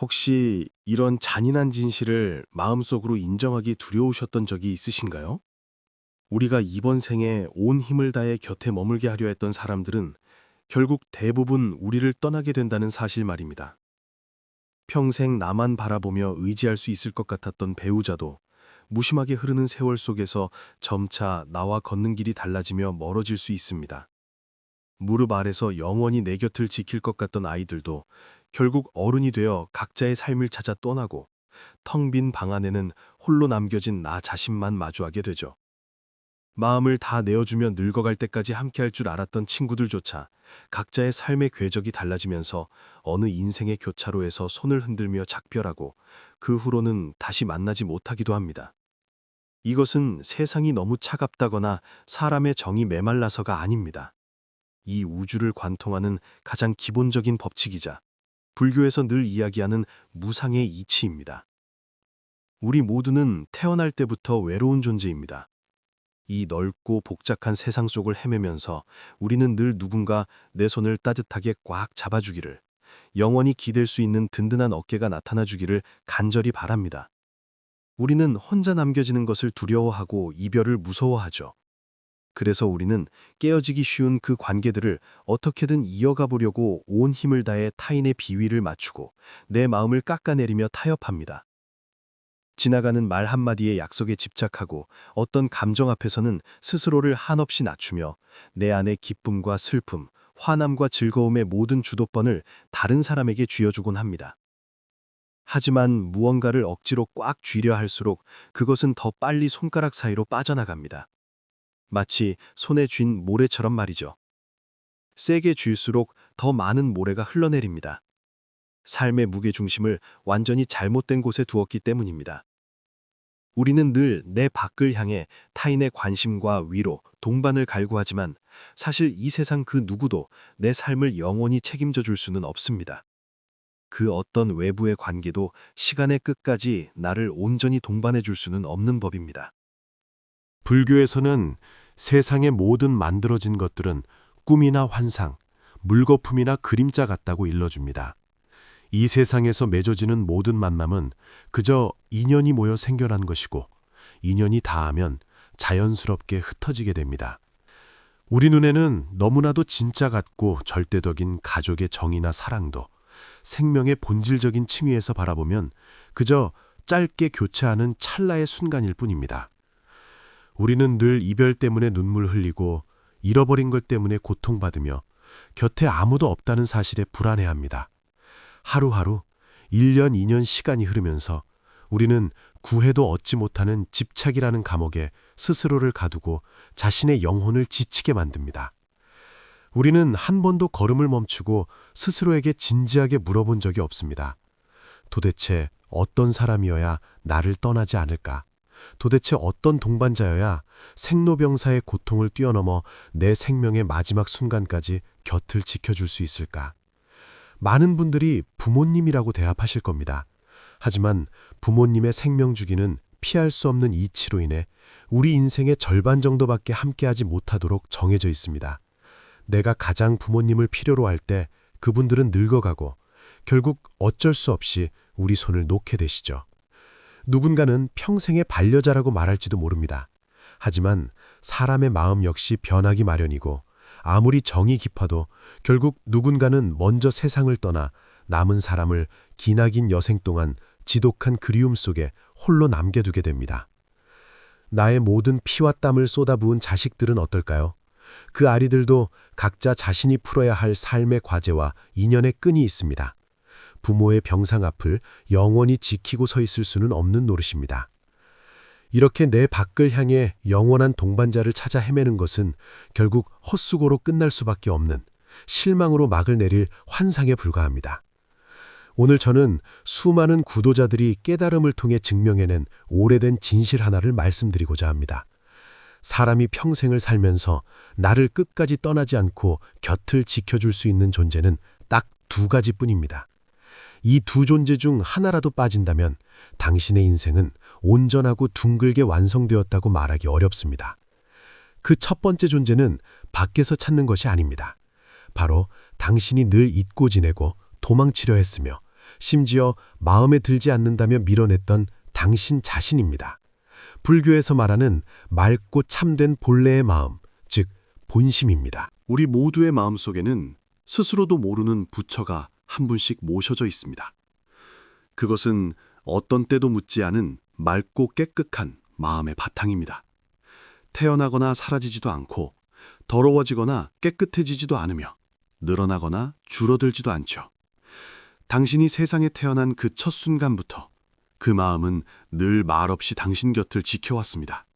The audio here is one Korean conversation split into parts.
혹시 이런 잔인한 진실을 마음속으로 인정하기 두려우셨던 적이 있으신가요? 우리가 이번 생에 온 힘을 다해 곁에 머물게 하려 했던 사람들은 결국 대부분 우리를 떠나게 된다는 사실 말입니다. 평생 나만 바라보며 의지할 수 있을 것 같았던 배우자도 무심하게 흐르는 세월 속에서 점차 나와 걷는 길이 달라지며 멀어질 수 있습니다. 무릎 아래서 영원히 내 곁을 지킬 것 같던 아이들도 결국 어른이 되어 각자의 삶을 찾아 떠나고 텅 빈 방 안에는 홀로 남겨진 나 자신만 마주하게 되죠. 마음을 다 내어주며 늙어갈 때까지 함께할 줄 알았던 친구들조차 각자의 삶의 궤적이 달라지면서 어느 인생의 교차로에서 손을 흔들며 작별하고 그 후로는 다시 만나지 못하기도 합니다. 이것은 세상이 너무 차갑다거나 사람의 정이 메말라서가 아닙니다. 이 우주를 관통하는 가장 기본적인 법칙이자 불교에서 늘 이야기하는 무상의 이치입니다. 우리 모두는 태어날 때부터 외로운 존재입니다. 이 넓고 복잡한 세상 속을 헤매면서 우리는 늘 누군가 내 손을 따뜻하게 꽉 잡아주기를, 영원히 기댈 수 있는 든든한 어깨가 나타나주기를 간절히 바랍니다. 우리는 혼자 남겨지는 것을 두려워하고 이별을 무서워하죠. 그래서 우리는 깨어지기 쉬운 그 관계들을 어떻게든 이어가 보려고 온 힘을 다해 타인의 비위를 맞추고 내 마음을 깎아내리며 타협합니다. 지나가는 말 한마디의 약속에 집착하고 어떤 감정 앞에서는 스스로를 한없이 낮추며 내 안의 기쁨과 슬픔, 화남과 즐거움의 모든 주도권을 다른 사람에게 쥐어주곤 합니다. 하지만 무언가를 억지로 꽉 쥐려 할수록 그것은 더 빨리 손가락 사이로 빠져나갑니다. 마치 손에 쥔 모래처럼 말이죠. 세게 쥘수록 더 많은 모래가 흘러내립니다. 삶의 무게중심을 완전히 잘못된 곳에 두었기 때문입니다. 우리는 늘 내 밖을 향해 타인의 관심과 위로, 동반을 갈구하지만 사실 이 세상 그 누구도 내 삶을 영원히 책임져 줄 수는 없습니다. 그 어떤 외부의 관계도 시간의 끝까지 나를 온전히 동반해 줄 수는 없는 법입니다. 불교에서는 세상의 모든 만들어진 것들은 꿈이나 환상, 물거품이나 그림자 같다고 일러줍니다. 이 세상에서 맺어지는 모든 만남은 그저 인연이 모여 생겨난 것이고 인연이 닿으면 자연스럽게 흩어지게 됩니다. 우리 눈에는 너무나도 진짜 같고 절대적인 가족의 정이나 사랑도 생명의 본질적인 층위에서 바라보면 그저 짧게 교차하는 찰나의 순간일 뿐입니다. 우리는 늘 이별 때문에 눈물 흘리고 잃어버린 것 때문에 고통받으며 곁에 아무도 없다는 사실에 불안해합니다. 하루하루 1년, 2년 시간이 흐르면서 우리는 구해도 얻지 못하는 집착이라는 감옥에 스스로를 가두고 자신의 영혼을 지치게 만듭니다. 우리는 한 번도 걸음을 멈추고 스스로에게 진지하게 물어본 적이 없습니다. 도대체 어떤 사람이어야 나를 떠나지 않을까? 도대체 어떤 동반자여야 생로병사의 고통을 뛰어넘어 내 생명의 마지막 순간까지 곁을 지켜줄 수 있을까? 많은 분들이 부모님이라고 대합하실 겁니다. 하지만 부모님의 생명 주기는 피할 수 없는 이치로 인해 우리 인생의 절반 정도밖에 함께하지 못하도록 정해져 있습니다. 내가 가장 부모님을 필요로 할 때 그분들은 늙어가고 결국 어쩔 수 없이 우리 손을 놓게 되시죠. 누군가는 평생의 반려자라고 말할지도 모릅니다. 하지만 사람의 마음 역시 변하기 마련이고 아무리 정이 깊어도 결국 누군가는 먼저 세상을 떠나 남은 사람을 기나긴 여생 동안 지독한 그리움 속에 홀로 남겨두게 됩니다. 나의 모든 피와 땀을 쏟아부은 자식들은 어떨까요? 그 아이들도 각자 자신이 풀어야 할 삶의 과제와 인연의 끈이 있습니다. 부모의 병상 앞을 영원히 지키고 서 있을 수는 없는 노릇입니다. 이렇게 내 밖을 향해 영원한 동반자를 찾아 헤매는 것은 결국 헛수고로 끝날 수밖에 없는 실망으로 막을 내릴 환상에 불과합니다. 오늘 저는 수많은 구도자들이 깨달음을 통해 증명해낸 오래된 진실 하나를 말씀드리고자 합니다. 사람이 평생을 살면서 나를 끝까지 떠나지 않고 곁을 지켜줄 수 있는 존재는 딱 두 가지뿐입니다. 이 두 존재 중 하나라도 빠진다면 당신의 인생은 온전하고 둥글게 완성되었다고 말하기 어렵습니다. 그 첫 번째 존재는 밖에서 찾는 것이 아닙니다. 바로 당신이 늘 잊고 지내고 도망치려 했으며 심지어 마음에 들지 않는다며 밀어냈던 당신 자신입니다. 불교에서 말하는 맑고 참된 본래의 마음, 즉 본심입니다. 우리 모두의 마음속에는 스스로도 모르는 부처가 한 분씩 모셔져 있습니다. 그것은 어떤 때도 묻지 않은 맑고 깨끗한 마음의 바탕입니다. 태어나거나 사라지지도 않고 더러워지거나 깨끗해지지도 않으며 늘어나거나 줄어들지도 않죠. 당신이 세상에 태어난 그 첫 순간부터 그 마음은 늘 말없이 당신 곁을 지켜왔습니다.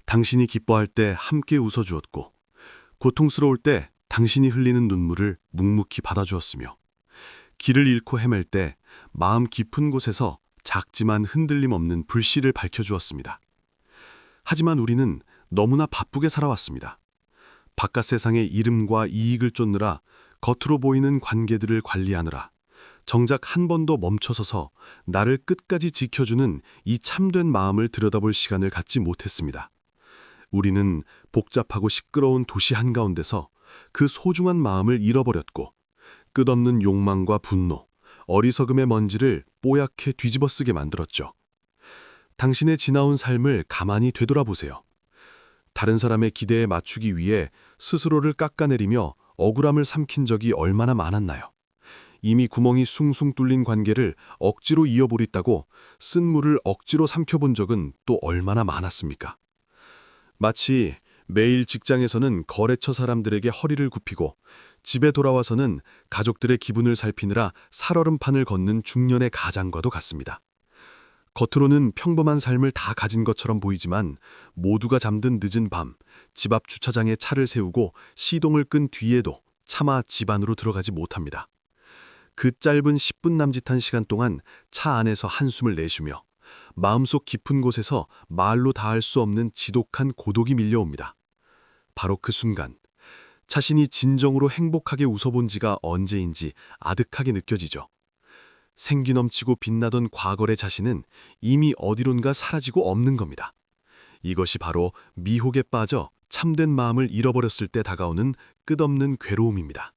당신이 기뻐할 때 함께 웃어주었고 고통스러울 때 당신이 흘리는 눈물을 묵묵히 받아주었으며 길을 잃고 헤맬 때 마음 깊은 곳에서 작지만 흔들림 없는 불씨를 밝혀주었습니다. 하지만 우리는 너무나 바쁘게 살아왔습니다. 바깥 세상의 이름과 이익을 쫓느라 겉으로 보이는 관계들을 관리하느라 정작 한 번도 멈춰서서 나를 끝까지 지켜주는 이 참된 마음을 들여다볼 시간을 갖지 못했습니다. 우리는 복잡하고 시끄러운 도시 한가운데서 그 소중한 마음을 잃어버렸고 끝없는 욕망과 분노, 어리석음의 먼지를 뽀얗게 뒤집어쓰게 만들었죠. 당신의 지나온 삶을 가만히 되돌아보세요. 다른 사람의 기대에 맞추기 위해 스스로를 깎아내리며 억울함을 삼킨 적이 얼마나 많았나요? 이미 구멍이 숭숭 뚫린 관계를 억지로 이어보겠다고 쓴 물을 억지로 삼켜본 적은 또 얼마나 많았습니까? 마치 매일 직장에서는 거래처 사람들에게 허리를 굽히고 집에 돌아와서는 가족들의 기분을 살피느라 살얼음판을 걷는 중년의 가장과도 같습니다. 겉으로는 평범한 삶을 다 가진 것처럼 보이지만 모두가 잠든 늦은 밤, 집 앞 주차장에 차를 세우고 시동을 끈 뒤에도 차마 집 안으로 들어가지 못합니다. 그 짧은 10분 남짓한 시간 동안 차 안에서 한숨을 내쉬며 마음속 깊은 곳에서 말로 다할 수 없는 지독한 고독이 밀려옵니다. 바로 그 순간 자신이 진정으로 행복하게 웃어본 지가 언제인지 아득하게 느껴지죠. 생기 넘치고 빛나던 과거의 자신은 이미 어디론가 사라지고 없는 겁니다. 이것이 바로 미혹에 빠져 참된 마음을 잃어버렸을 때 다가오는 끝없는 괴로움입니다.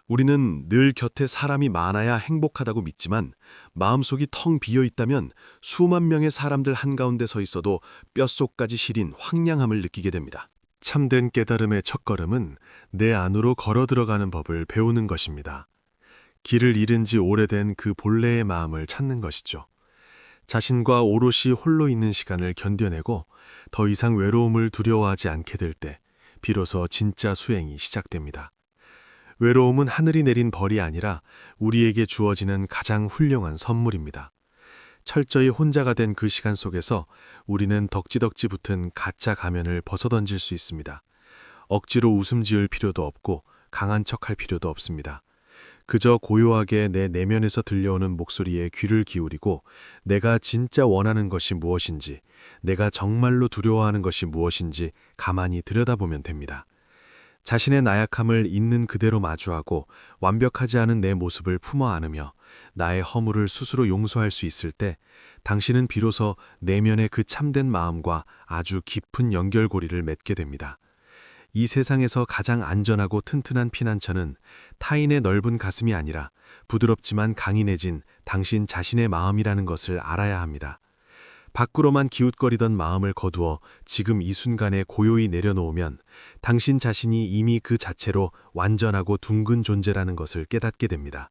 우리는 늘 곁에 사람이 많아야 행복하다고 믿지만 마음속이 텅 비어 있다면 수만 명의 사람들 한가운데 서 있어도 뼛속까지 시린 황량함을 느끼게 됩니다. 참된 깨달음의 첫걸음은 내 안으로 걸어 들어가는 법을 배우는 것입니다. 길을 잃은 지 오래된 그 본래의 마음을 찾는 것이죠. 자신과 오롯이 홀로 있는 시간을 견뎌내고 더 이상 외로움을 두려워하지 않게 될 때 비로소 진짜 수행이 시작됩니다. 외로움은 하늘이 내린 벌이 아니라 우리에게 주어지는 가장 훌륭한 선물입니다. 철저히 혼자가 된 그 시간 속에서 우리는 덕지덕지 붙은 가짜 가면을 벗어던질 수 있습니다. 억지로 웃음 지을 필요도 없고 강한 척할 필요도 없습니다. 그저 고요하게 내 내면에서 들려오는 목소리에 귀를 기울이고 내가 진짜 원하는 것이 무엇인지, 내가 정말로 두려워하는 것이 무엇인지 가만히 들여다보면 됩니다. 자신의 나약함을 있는 그대로 마주하고 완벽하지 않은 내 모습을 품어 안으며 나의 허물을 스스로 용서할 수 있을 때 당신은 비로소 내면의 그 참된 마음과 아주 깊은 연결고리를 맺게 됩니다. 이 세상에서 가장 안전하고 튼튼한 피난처는 타인의 넓은 가슴이 아니라 부드럽지만 강인해진 당신 자신의 마음이라는 것을 알아야 합니다. 밖으로만 기웃거리던 마음을 거두어 지금 이 순간에 고요히 내려놓으면 당신 자신이 이미 그 자체로 완전하고 둥근 존재라는 것을 깨닫게 됩니다.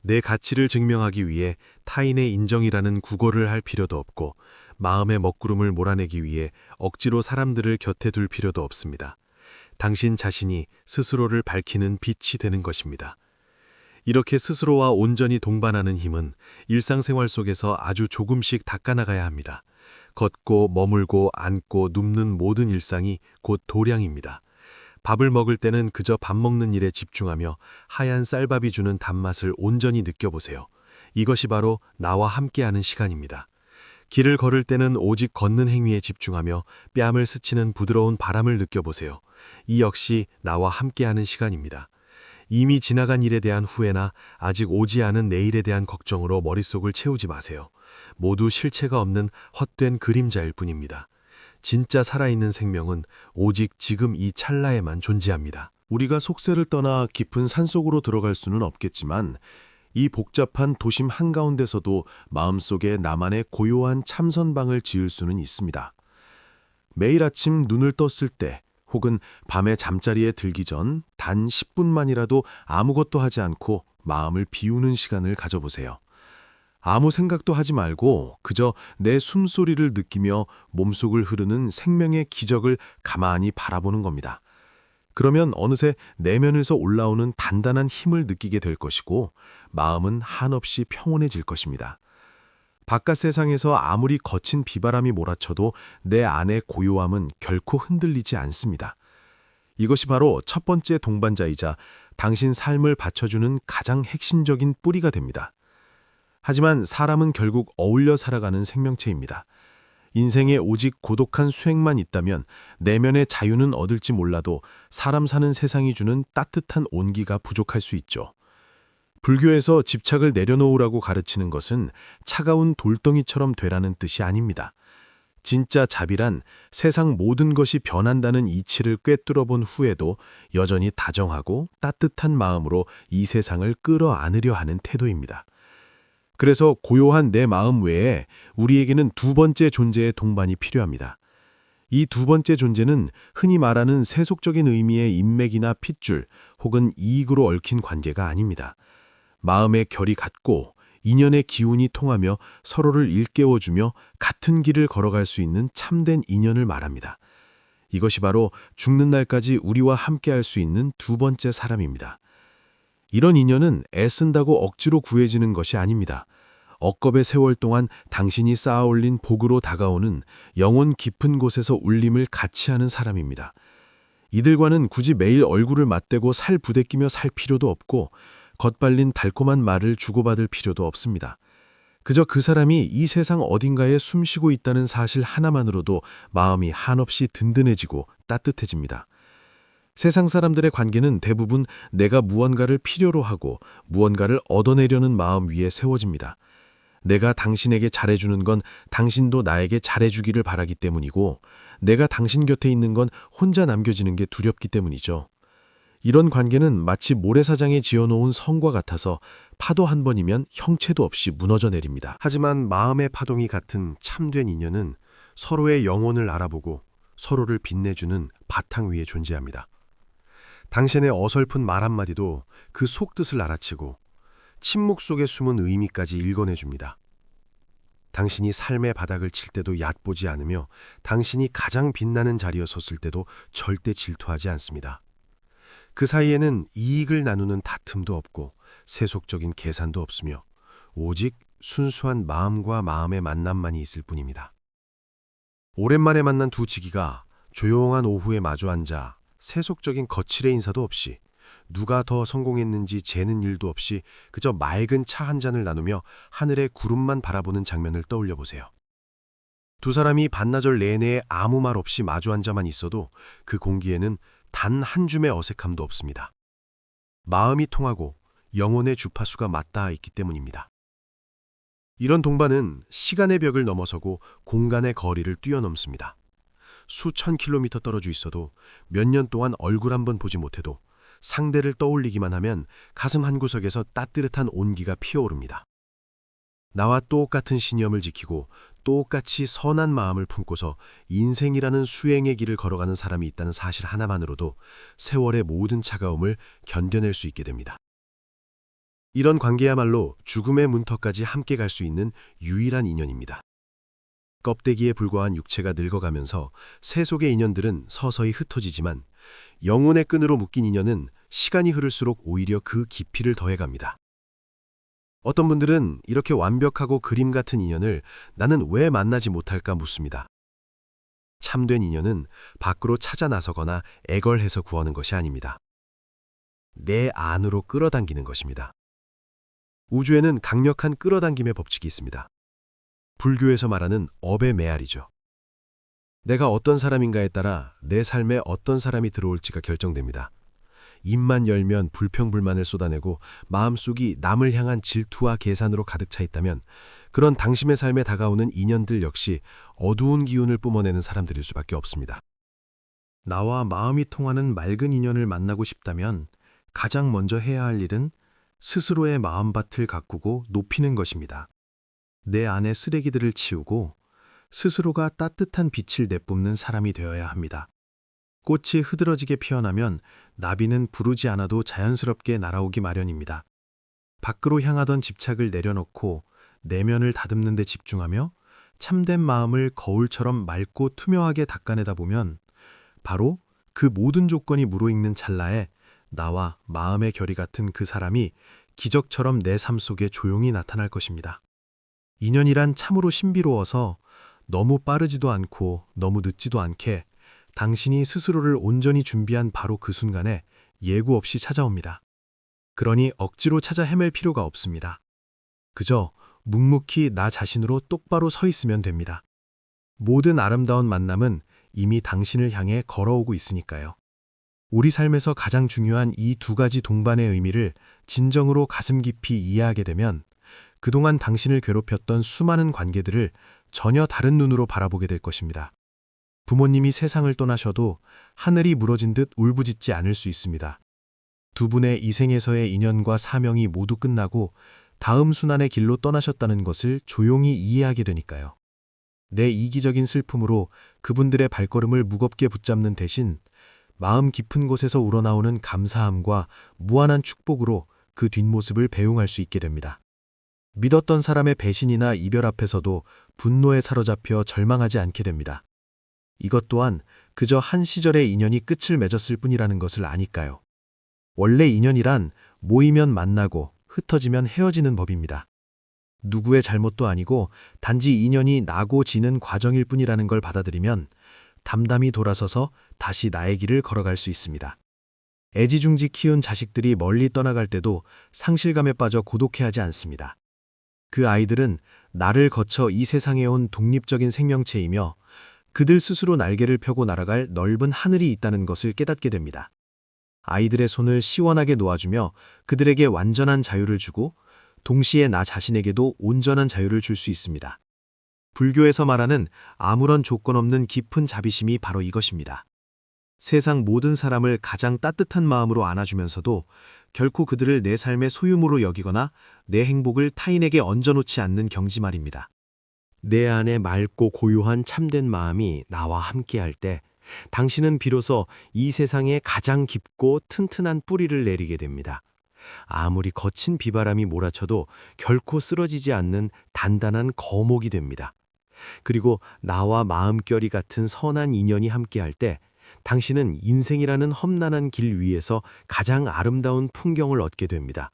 내 가치를 증명하기 위해 타인의 인정이라는 구걸을 할 필요도 없고 마음의 먹구름을 몰아내기 위해 억지로 사람들을 곁에 둘 필요도 없습니다. 당신 자신이 스스로를 밝히는 빛이 되는 것입니다. 이렇게 스스로와 온전히 동반하는 힘은 일상생활 속에서 아주 조금씩 닦아나가야 합니다. 걷고 머물고 앉고 눕는 모든 일상이 곧 도량입니다. 밥을 먹을 때는 그저 밥 먹는 일에 집중하며 하얀 쌀밥이 주는 단맛을 온전히 느껴보세요. 이것이 바로 나와 함께하는 시간입니다. 길을 걸을 때는 오직 걷는 행위에 집중하며 뺨을 스치는 부드러운 바람을 느껴보세요. 이 역시 나와 함께하는 시간입니다. 이미 지나간 일에 대한 후회나 아직 오지 않은 내일에 대한 걱정으로 머릿속을 채우지 마세요. 모두 실체가 없는 헛된 그림자일 뿐입니다. 진짜 살아있는 생명은 오직 지금 이 찰나에만 존재합니다. 우리가 속세를 떠나 깊은 산속으로 들어갈 수는 없겠지만 이 복잡한 도심 한가운데서도 마음속에 나만의 고요한 참선방을 지을 수는 있습니다. 매일 아침 눈을 떴을 때 혹은 밤에 잠자리에 들기 전 단 10분만이라도 아무것도 하지 않고 마음을 비우는 시간을 가져보세요. 아무 생각도 하지 말고 그저 내 숨소리를 느끼며 몸속을 흐르는 생명의 기적을 가만히 바라보는 겁니다. 그러면 어느새 내면에서 올라오는 단단한 힘을 느끼게 될 것이고 마음은 한없이 평온해질 것입니다. 바깥 세상에서 아무리 거친 비바람이 몰아쳐도 내 안의 고요함은 결코 흔들리지 않습니다. 이것이 바로 첫 번째 동반자이자 당신 삶을 받쳐주는 가장 핵심적인 뿌리가 됩니다. 하지만 사람은 결국 어울려 살아가는 생명체입니다. 인생에 오직 고독한 수행만 있다면 내면의 자유는 얻을지 몰라도 사람 사는 세상이 주는 따뜻한 온기가 부족할 수 있죠. 불교에서 집착을 내려놓으라고 가르치는 것은 차가운 돌덩이처럼 되라는 뜻이 아닙니다. 진짜 자비란 세상 모든 것이 변한다는 이치를 꿰뚫어 본 후에도 여전히 다정하고 따뜻한 마음으로 이 세상을 끌어안으려 하는 태도입니다. 그래서 고요한 내 마음 외에 우리에게는 두 번째 존재의 동반이 필요합니다. 이 두 번째 존재는 흔히 말하는 세속적인 의미의 인맥이나 핏줄 혹은 이익으로 얽힌 관계가 아닙니다. 마음의 결이 같고 인연의 기운이 통하며 서로를 일깨워주며 같은 길을 걸어갈 수 있는 참된 인연을 말합니다. 이것이 바로 죽는 날까지 우리와 함께할 수 있는 두 번째 사람입니다. 이런 인연은 애쓴다고 억지로 구해지는 것이 아닙니다. 억겁의 세월 동안 당신이 쌓아올린 복으로 다가오는 영혼 깊은 곳에서 울림을 같이 하는 사람입니다. 이들과는 굳이 매일 얼굴을 맞대고 살 부대끼며 살 필요도 없고 겉발린 달콤한 말을 주고받을 필요도 없습니다. 그저 그 사람이 이 세상 어딘가에 숨쉬고 있다는 사실 하나만으로도 마음이 한없이 든든해지고 따뜻해집니다. 세상 사람들의 관계는 대부분 내가 무언가를 필요로 하고 무언가를 얻어내려는 마음 위에 세워집니다. 내가 당신에게 잘해주는 건 당신도 나에게 잘해주기를 바라기 때문이고 내가 당신 곁에 있는 건 혼자 남겨지는 게 두렵기 때문이죠. 이런 관계는 마치 모래사장에 지어놓은 성과 같아서 파도 한 번이면 형체도 없이 무너져 내립니다. 하지만 마음의 파동이 같은 참된 인연은 서로의 영혼을 알아보고 서로를 빛내주는 바탕 위에 존재합니다. 당신의 어설픈 말 한마디도 그 속뜻을 알아채고 침묵 속에 숨은 의미까지 읽어내줍니다. 당신이 삶의 바닥을 칠 때도 얕보지 않으며 당신이 가장 빛나는 자리에 섰을 때도 절대 질투하지 않습니다. 그 사이에는 이익을 나누는 다툼도 없고 세속적인 계산도 없으며 오직 순수한 마음과 마음의 만남만이 있을 뿐입니다. 오랜만에 만난 두 지기가 조용한 오후에 마주 앉아 세속적인 거칠의 인사도 없이 누가 더 성공했는지 재는 일도 없이 그저 맑은 차 한 잔을 나누며 하늘의 구름만 바라보는 장면을 떠올려 보세요. 두 사람이 반나절 내내 아무 말 없이 마주 앉아만 있어도 그 공기에는 단 한 줌의 어색함도 없습니다. 마음이 통하고 영혼의 주파수가 맞닿아 있기 때문입니다. 이런 동반은 시간의 벽을 넘어서고 공간의 거리를 뛰어넘습니다. 수천 킬로미터 떨어져 있어도 몇 년 동안 얼굴 한번 보지 못해도 상대를 떠올리기만 하면 가슴 한구석에서 따뜻한 온기가 피어오릅니다. 나와 똑같은 신념을 지키고 똑같이 선한 마음을 품고서 인생이라는 수행의 길을 걸어가는 사람이 있다는 사실 하나만으로도 세월의 모든 차가움을 견뎌낼 수 있게 됩니다. 이런 관계야말로 죽음의 문턱까지 함께 갈 수 있는 유일한 인연입니다. 껍데기에 불과한 육체가 늙어가면서 세속의 인연들은 서서히 흩어지지만 영혼의 끈으로 묶인 인연은 시간이 흐를수록 오히려 그 깊이를 더해갑니다. 어떤 분들은 이렇게 완벽하고 그림 같은 인연을 나는 왜 만나지 못할까 묻습니다. 참된 인연은 밖으로 찾아 나서거나 애걸해서 구하는 것이 아닙니다. 내 안으로 끌어당기는 것입니다. 우주에는 강력한 끌어당김의 법칙이 있습니다. 불교에서 말하는 업의 메아리죠. 내가 어떤 사람인가에 따라 내 삶에 어떤 사람이 들어올지가 결정됩니다. 입만 열면 불평불만을 쏟아내고 마음속이 남을 향한 질투와 계산으로 가득 차 있다면 그런 당신의 삶에 다가오는 인연들 역시 어두운 기운을 뿜어내는 사람들일 수밖에 없습니다. 나와 마음이 통하는 맑은 인연을 만나고 싶다면 가장 먼저 해야 할 일은 스스로의 마음밭을 가꾸고 높이는 것입니다. 내 안의 쓰레기들을 치우고 스스로가 따뜻한 빛을 내뿜는 사람이 되어야 합니다. 꽃이 흐드러지게 피어나면 나비는 부르지 않아도 자연스럽게 날아오기 마련입니다. 밖으로 향하던 집착을 내려놓고 내면을 다듬는 데 집중하며 참된 마음을 거울처럼 맑고 투명하게 닦아내다 보면 바로 그 모든 조건이 무르익는 찰나에 나와 마음의 결이 같은 그 사람이 기적처럼 내 삶 속에 조용히 나타날 것입니다. 인연이란 참으로 신비로워서 너무 빠르지도 않고 너무 늦지도 않게 당신이 스스로를 온전히 준비한 바로 그 순간에 예고 없이 찾아옵니다. 그러니 억지로 찾아 헤맬 필요가 없습니다. 그저 묵묵히 나 자신으로 똑바로 서 있으면 됩니다. 모든 아름다운 만남은 이미 당신을 향해 걸어오고 있으니까요. 우리 삶에서 가장 중요한 이 두 가지 동반의 의미를 진정으로 가슴 깊이 이해하게 되면 그동안 당신을 괴롭혔던 수많은 관계들을 전혀 다른 눈으로 바라보게 될 것입니다. 부모님이 세상을 떠나셔도 하늘이 무너진 듯 울부짖지 않을 수 있습니다. 두 분의 이 생에서의 인연과 사명이 모두 끝나고 다음 순환의 길로 떠나셨다는 것을 조용히 이해하게 되니까요. 내 이기적인 슬픔으로 그분들의 발걸음을 무겁게 붙잡는 대신 마음 깊은 곳에서 우러나오는 감사함과 무한한 축복으로 그 뒷모습을 배웅할 수 있게 됩니다. 믿었던 사람의 배신이나 이별 앞에서도 분노에 사로잡혀 절망하지 않게 됩니다. 이것 또한 그저 한 시절의 인연이 끝을 맺었을 뿐이라는 것을 아니까요. 원래 인연이란 모이면 만나고 흩어지면 헤어지는 법입니다. 누구의 잘못도 아니고 단지 인연이 나고 지는 과정일 뿐이라는 걸 받아들이면 담담히 돌아서서 다시 나의 길을 걸어갈 수 있습니다. 애지중지 키운 자식들이 멀리 떠나갈 때도 상실감에 빠져 고독해하지 않습니다. 그 아이들은 나를 거쳐 이 세상에 온 독립적인 생명체이며 그들 스스로 날개를 펴고 날아갈 넓은 하늘이 있다는 것을 깨닫게 됩니다. 아이들의 손을 시원하게 놓아주며 그들에게 완전한 자유를 주고 동시에 나 자신에게도 온전한 자유를 줄 수 있습니다. 불교에서 말하는 아무런 조건 없는 깊은 자비심이 바로 이것입니다. 세상 모든 사람을 가장 따뜻한 마음으로 안아주면서도 결코 그들을 내 삶의 소유물로 여기거나 내 행복을 타인에게 얹어놓지 않는 경지 말입니다. 내 안에 맑고 고요한 참된 마음이 나와 함께할 때 당신은 비로소 이 세상에 가장 깊고 튼튼한 뿌리를 내리게 됩니다. 아무리 거친 비바람이 몰아쳐도 결코 쓰러지지 않는 단단한 거목이 됩니다. 그리고 나와 마음결이 같은 선한 인연이 함께할 때 당신은 인생이라는 험난한 길 위에서 가장 아름다운 풍경을 얻게 됩니다.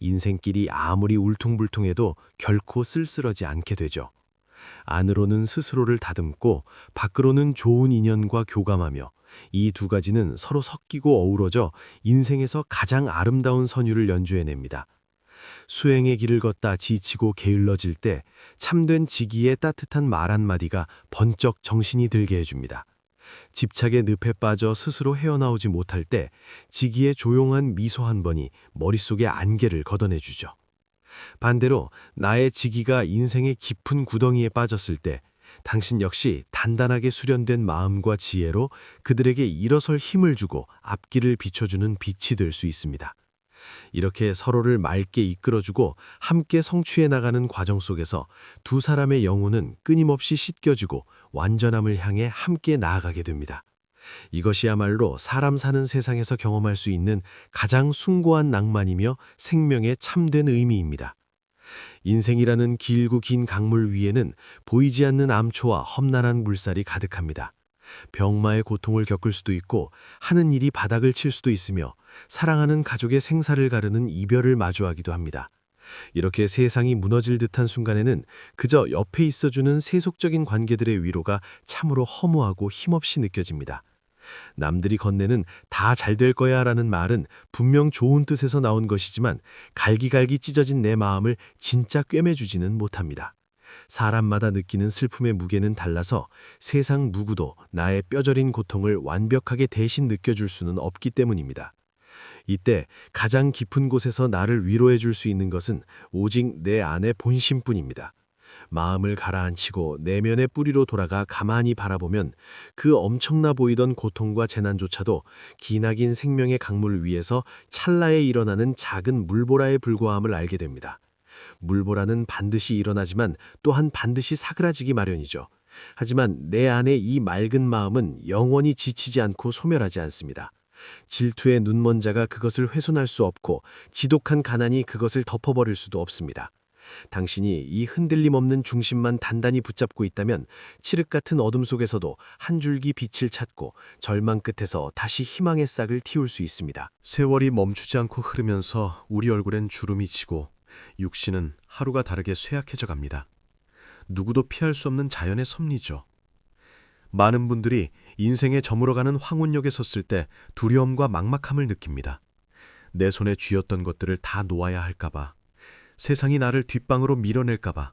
인생길이 아무리 울퉁불퉁해도 결코 쓸쓸하지 않게 되죠. 안으로는 스스로를 다듬고 밖으로는 좋은 인연과 교감하며 이 두 가지는 서로 섞이고 어우러져 인생에서 가장 아름다운 선율을 연주해냅니다. 수행의 길을 걷다 지치고 게을러질 때 참된 지기의 따뜻한 말 한마디가 번쩍 정신이 들게 해줍니다. 집착의 늪에 빠져 스스로 헤어나오지 못할 때 지기의 조용한 미소 한 번이 머릿속의 안개를 걷어내주죠. 반대로 나의 지기가 인생의 깊은 구덩이에 빠졌을 때 당신 역시 단단하게 수련된 마음과 지혜로 그들에게 일어설 힘을 주고 앞길을 비춰주는 빛이 될 수 있습니다. 이렇게 서로를 맑게 이끌어주고 함께 성취해 나가는 과정 속에서 두 사람의 영혼은 끊임없이 씻겨지고 완전함을 향해 함께 나아가게 됩니다. 이것이야말로 사람 사는 세상에서 경험할 수 있는 가장 숭고한 낭만이며 생명의 참된 의미입니다. 인생이라는 길고 긴 강물 위에는 보이지 않는 암초와 험난한 물살이 가득합니다. 병마의 고통을 겪을 수도 있고 하는 일이 바닥을 칠 수도 있으며 사랑하는 가족의 생사를 가르는 이별을 마주하기도 합니다. 이렇게 세상이 무너질 듯한 순간에는 그저 옆에 있어주는 세속적인 관계들의 위로가 참으로 허무하고 힘없이 느껴집니다. 남들이 건네는 다 잘 될 거야 라는 말은 분명 좋은 뜻에서 나온 것이지만 갈기갈기 찢어진 내 마음을 진짜 꿰매주지는 못합니다. 사람마다 느끼는 슬픔의 무게는 달라서 세상 누구도 나의 뼈저린 고통을 완벽하게 대신 느껴줄 수는 없기 때문입니다. 이때 가장 깊은 곳에서 나를 위로해 줄 수 있는 것은 오직 내 안의 본심뿐입니다. 마음을 가라앉히고 내면의 뿌리로 돌아가 가만히 바라보면 그 엄청나 보이던 고통과 재난조차도 기나긴 생명의 강물 위에서 찰나에 일어나는 작은 물보라에 불과함을 알게 됩니다. 물보라는 반드시 일어나지만 또한 반드시 사그라지기 마련이죠. 하지만 내 안의 이 맑은 마음은 영원히 지치지 않고 소멸하지 않습니다. 질투의 눈먼 자가 그것을 훼손할 수 없고 지독한 가난이 그것을 덮어버릴 수도 없습니다. 당신이 이 흔들림 없는 중심만 단단히 붙잡고 있다면 칠흑 같은 어둠 속에서도 한 줄기 빛을 찾고 절망 끝에서 다시 희망의 싹을 틔울 수 있습니다. 세월이 멈추지 않고 흐르면서 우리 얼굴엔 주름이 지고 육신은 하루가 다르게 쇠약해져 갑니다. 누구도 피할 수 없는 자연의 섭리죠. 많은 분들이 인생에 저물어가는 황혼역에 섰을 때 두려움과 막막함을 느낍니다. 내 손에 쥐었던 것들을 다 놓아야 할까봐, 세상이 나를 뒷방으로 밀어낼까봐,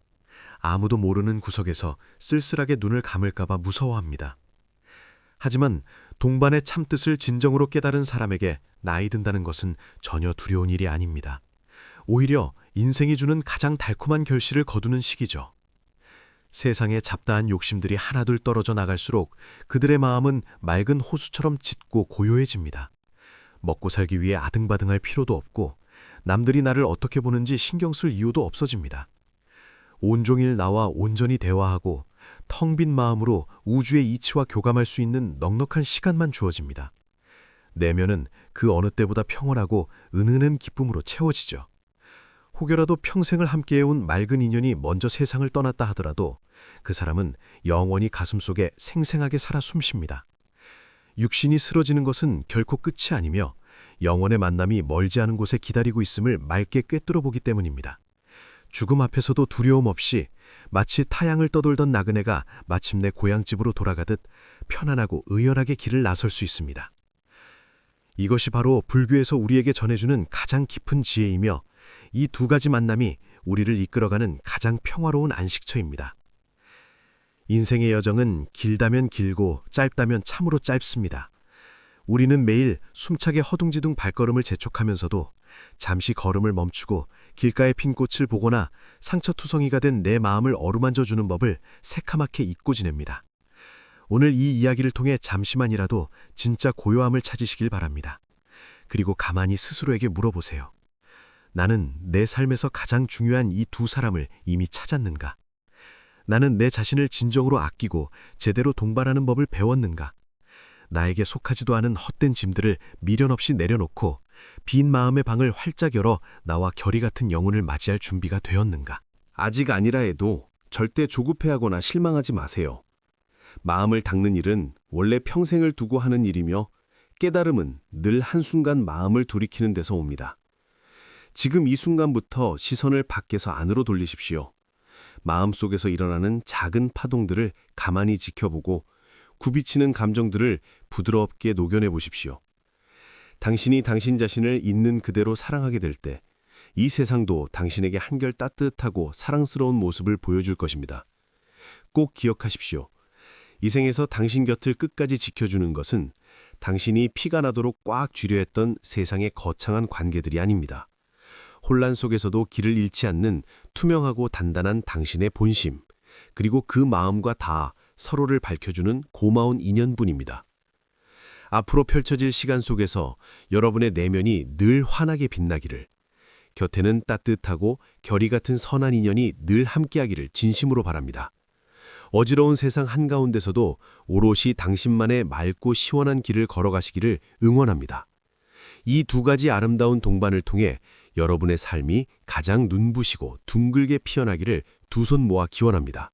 아무도 모르는 구석에서 쓸쓸하게 눈을 감을까봐 무서워합니다. 하지만 동반의 참뜻을 진정으로 깨달은 사람에게 나이 든다는 것은 전혀 두려운 일이 아닙니다. 오히려 인생이 주는 가장 달콤한 결실을 거두는 시기죠. 세상의 잡다한 욕심들이 하나둘 떨어져 나갈수록 그들의 마음은 맑은 호수처럼 짙고 고요해집니다. 먹고 살기 위해 아등바등할 필요도 없고 남들이 나를 어떻게 보는지 신경 쓸 이유도 없어집니다. 온종일 나와 온전히 대화하고 텅 빈 마음으로 우주의 이치와 교감할 수 있는 넉넉한 시간만 주어집니다. 내면은 그 어느 때보다 평온하고 은은한 기쁨으로 채워지죠. 혹여라도 평생을 함께해온 맑은 인연이 먼저 세상을 떠났다 하더라도 그 사람은 영원히 가슴속에 생생하게 살아 숨쉽니다. 육신이 쓰러지는 것은 결코 끝이 아니며 영원의 만남이 멀지 않은 곳에 기다리고 있음을 맑게 꿰뚫어 보기 때문입니다. 죽음 앞에서도 두려움 없이 마치 타양을 떠돌던 나그네가 마침내 고향집으로 돌아가듯 편안하고 의연하게 길을 나설 수 있습니다. 이것이 바로 불교에서 우리에게 전해주는 가장 깊은 지혜이며 이 두 가지 만남이 우리를 이끌어가는 가장 평화로운 안식처입니다. 인생의 여정은 길다면 길고 짧다면 참으로 짧습니다. 우리는 매일 숨차게 허둥지둥 발걸음을 재촉하면서도 잠시 걸음을 멈추고 길가에 핀 꽃을 보거나 상처투성이가 된 내 마음을 어루만져주는 법을 새카맣게 잊고 지냅니다. 오늘 이 이야기를 통해 잠시만이라도 진짜 고요함을 찾으시길 바랍니다. 그리고 가만히 스스로에게 물어보세요. 나는 내 삶에서 가장 중요한 이 두 사람을 이미 찾았는가? 나는 내 자신을 진정으로 아끼고 제대로 동반하는 법을 배웠는가? 나에게 속하지도 않은 헛된 짐들을 미련 없이 내려놓고 빈 마음의 방을 활짝 열어 나와 결의 같은 영혼을 맞이할 준비가 되었는가? 아직 아니라 해도 절대 조급해하거나 실망하지 마세요. 마음을 닦는 일은 원래 평생을 두고 하는 일이며 깨달음은 늘 한순간 마음을 돌이키는 데서 옵니다. 지금 이 순간부터 시선을 밖에서 안으로 돌리십시오. 마음속에서 일어나는 작은 파동들을 가만히 지켜보고 굽이치는 감정들을 부드럽게 녹여내 보십시오. 당신이 당신 자신을 있는 그대로 사랑하게 될 때 이 세상도 당신에게 한결 따뜻하고 사랑스러운 모습을 보여줄 것입니다. 꼭 기억하십시오. 이 생에서 당신 곁을 끝까지 지켜주는 것은 당신이 피가 나도록 꽉 쥐려 했던 세상의 거창한 관계들이 아닙니다. 혼란 속에서도 길을 잃지 않는 투명하고 단단한 당신의 본심, 그리고 그 마음과 다 서로를 밝혀주는 고마운 인연뿐입니다. 앞으로 펼쳐질 시간 속에서 여러분의 내면이 늘 환하게 빛나기를, 곁에는 따뜻하고 결의 같은 선한 인연이 늘 함께하기를 진심으로 바랍니다. 어지러운 세상 한가운데서도 오롯이 당신만의 맑고 시원한 길을 걸어가시기를 응원합니다. 이 두 가지 아름다운 동반을 통해 여러분의 삶이 가장 눈부시고 둥글게 피어나기를 두 손 모아 기원합니다.